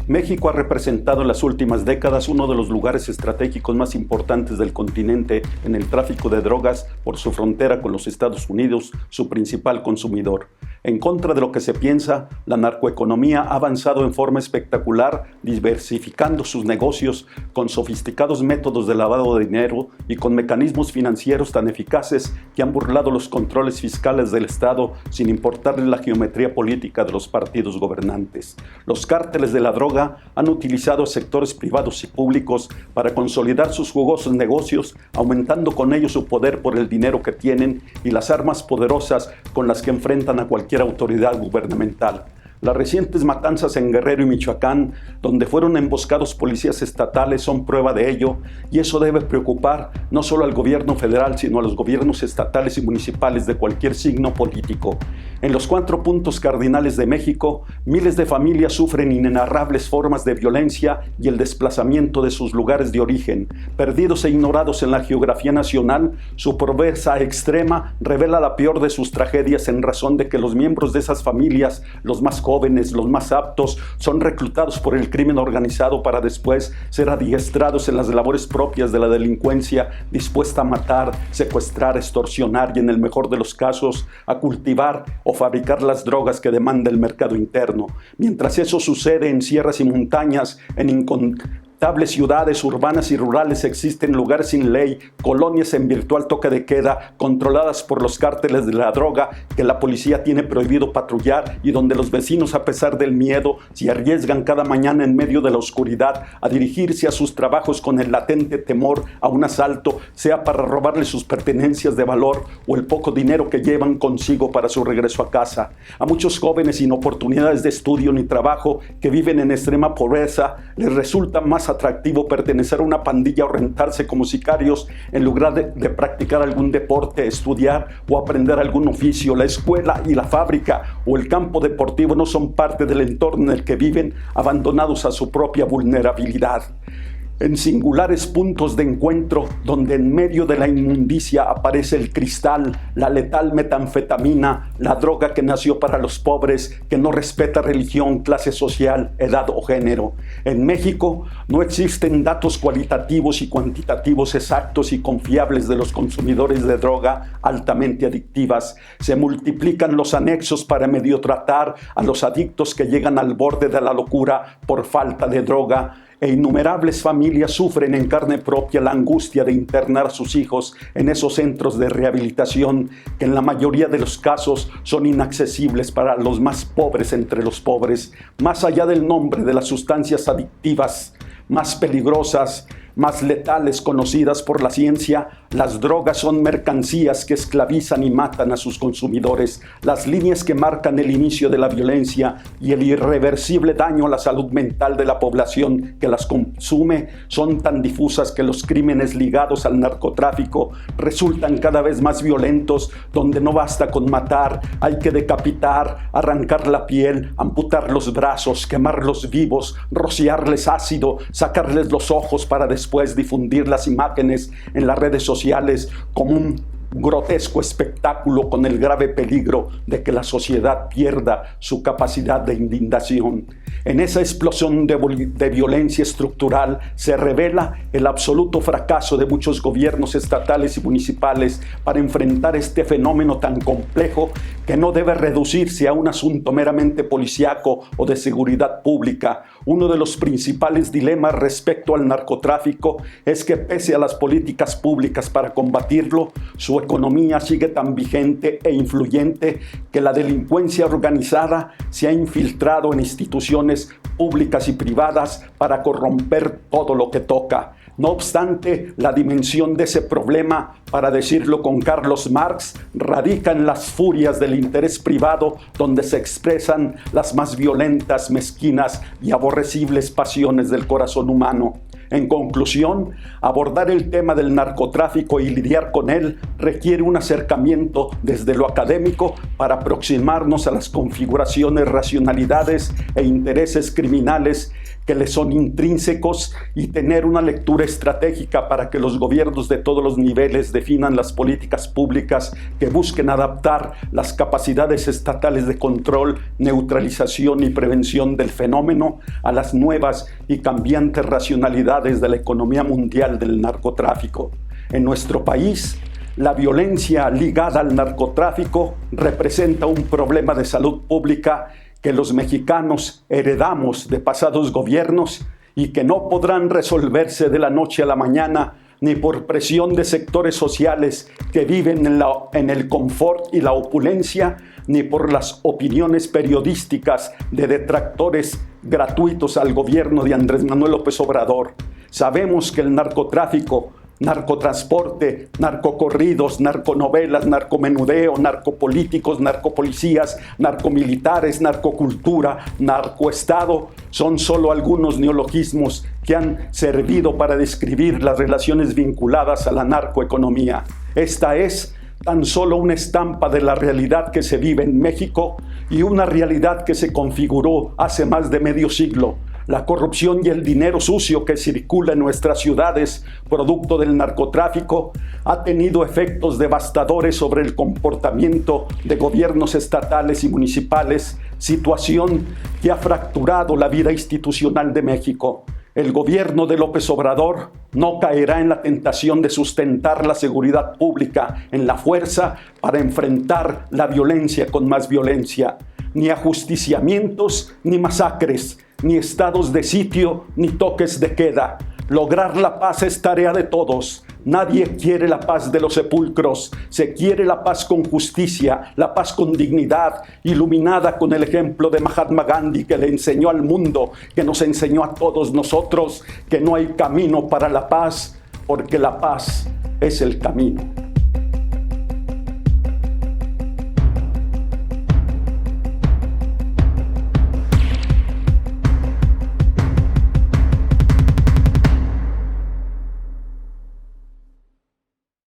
México ha representado en las últimas décadas uno de los lugares estratégicos más importantes del continente en el tráfico de drogas por su frontera con los Estados Unidos, su principal consumidor. En contra de lo que se piensa, la narcoeconomía ha avanzado en forma espectacular, diversificando sus negocios con sofisticados métodos de lavado de dinero y con mecanismos financieros tan eficaces que han burlado los controles fiscales del Estado sin importarle la geometría política de los partidos gobernantes. Los cárteles de la droga han utilizado sectores privados y públicos para consolidar sus jugosos negocios, aumentando con ello su poder por el dinero que tienen y las armas poderosas con las que enfrentan a cualquier autoridad gubernamental. Las recientes matanzas en Guerrero y Michoacán, donde fueron emboscados policías estatales, son prueba de ello, y eso debe preocupar no solo al gobierno federal, sino a los gobiernos estatales y municipales de cualquier signo político. En los 4 puntos cardinales de México, miles de familias sufren inenarrables formas de violencia y el desplazamiento de sus lugares de origen. Perdidos e ignorados en la geografía nacional, su pobreza extrema revela la peor de sus tragedias en razón de que los miembros de esas familias, los más jóvenes, los más aptos, son reclutados por el crimen organizado para después ser adiestrados en las labores propias de la delincuencia, dispuesta a matar, secuestrar, extorsionar y, en el mejor de los casos, a cultivar o fabricar las drogas que demanda el mercado interno. Mientras eso sucede en sierras y montañas, en incontables ciudades urbanas y rurales existen lugares sin ley, colonias en virtual toque de queda, controladas por los cárteles de la droga que la policía tiene prohibido patrullar y donde los vecinos, a pesar del miedo, se arriesgan cada mañana en medio de la oscuridad a dirigirse a sus trabajos con el latente temor a un asalto, sea para robarles sus pertenencias de valor o el poco dinero que llevan consigo para su regreso a casa. A muchos jóvenes sin oportunidades de estudio ni trabajo que viven en extrema pobreza les resulta más atractivo pertenecer a una pandilla o rentarse como sicarios en lugar de practicar algún deporte, estudiar o aprender algún oficio. La escuela y la fábrica o el campo deportivo no son parte del entorno en el que viven, abandonados a su propia vulnerabilidad. En singulares puntos de encuentro, donde en medio de la inmundicia aparece el cristal, la letal metanfetamina, la droga que nació para los pobres, que no respeta religión, clase social, edad o género. En México no existen datos cualitativos y cuantitativos exactos y confiables de los consumidores de droga altamente adictivas. Se multiplican los anexos para medio tratar a los adictos que llegan al borde de la locura por falta de droga. E innumerables familias sufren en carne propia la angustia de internar a sus hijos en esos centros de rehabilitación que en la mayoría de los casos son inaccesibles para los más pobres entre los pobres. Más allá del nombre de las sustancias adictivas más peligrosas, más letales conocidas por la ciencia, las drogas son mercancías que esclavizan y matan a sus consumidores. Las líneas que marcan el inicio de la violencia y el irreversible daño a la salud mental de la población que las consume son tan difusas que los crímenes ligados al narcotráfico resultan cada vez más violentos, donde no basta con matar, hay que decapitar, arrancar la piel, amputar los brazos, quemarlos vivos, rociarles ácido, sacarles los ojos para después difundir las imágenes en las redes sociales como un grotesco espectáculo, con el grave peligro de que la sociedad pierda su capacidad de indignación. En esa explosión de violencia estructural se revela el absoluto fracaso de muchos gobiernos estatales y municipales para enfrentar este fenómeno tan complejo que no debe reducirse a un asunto meramente policíaco o de seguridad pública. Uno de los principales dilemas respecto al narcotráfico es que, pese a las políticas públicas para combatirlo, su economía sigue tan vigente e influyente que la delincuencia organizada se ha infiltrado en instituciones públicas y privadas para corromper todo lo que toca. No obstante, la dimensión de ese problema, para decirlo con Carlos Marx, radica en las furias del interés privado, donde se expresan las más violentas, mezquinas y aborrecibles pasiones del corazón humano. En conclusión, abordar el tema del narcotráfico y lidiar con él requiere un acercamiento desde lo académico para aproximarnos a las configuraciones, racionalidades e intereses criminales que le son intrínsecos y tener una lectura estratégica para que los gobiernos de todos los niveles definan las políticas públicas que busquen adaptar las capacidades estatales de control, neutralización y prevención del fenómeno a las nuevas y cambiantes racionalidades de la economía mundial del narcotráfico. En nuestro país, la violencia ligada al narcotráfico representa un problema de salud pública que los mexicanos heredamos de pasados gobiernos y que no podrán resolverse de la noche a la mañana ni por presión de sectores sociales que viven en el confort y la opulencia, ni por las opiniones periodísticas de detractores gratuitos al gobierno de Andrés Manuel López Obrador. Sabemos que el narcotráfico, narcotransporte, narcocorridos, narconovelas, narcomenudeo, narcopolíticos, narcopolicías, narcomilitares, narcocultura, narcoestado son solo algunos neologismos que han servido para describir las relaciones vinculadas a la narcoeconomía. Esta es tan solo una estampa de la realidad que se vive en México y una realidad que se configuró hace más de medio siglo. La corrupción y el dinero sucio que circula en nuestras ciudades, producto del narcotráfico, ha tenido efectos devastadores sobre el comportamiento de gobiernos estatales y municipales, situación que ha fracturado la vida institucional de México. El gobierno de López Obrador no caerá en la tentación de sustentar la seguridad pública en la fuerza para enfrentar la violencia con más violencia. Ni ajusticiamientos, ni masacres, ni estados de sitio, ni toques de queda. Lograr la paz es tarea de todos. Nadie quiere la paz de los sepulcros. Se quiere la paz con justicia, la paz con dignidad, iluminada con el ejemplo de Mahatma Gandhi, que le enseñó al mundo, que nos enseñó a todos nosotros que no hay camino para la paz, porque la paz es el camino.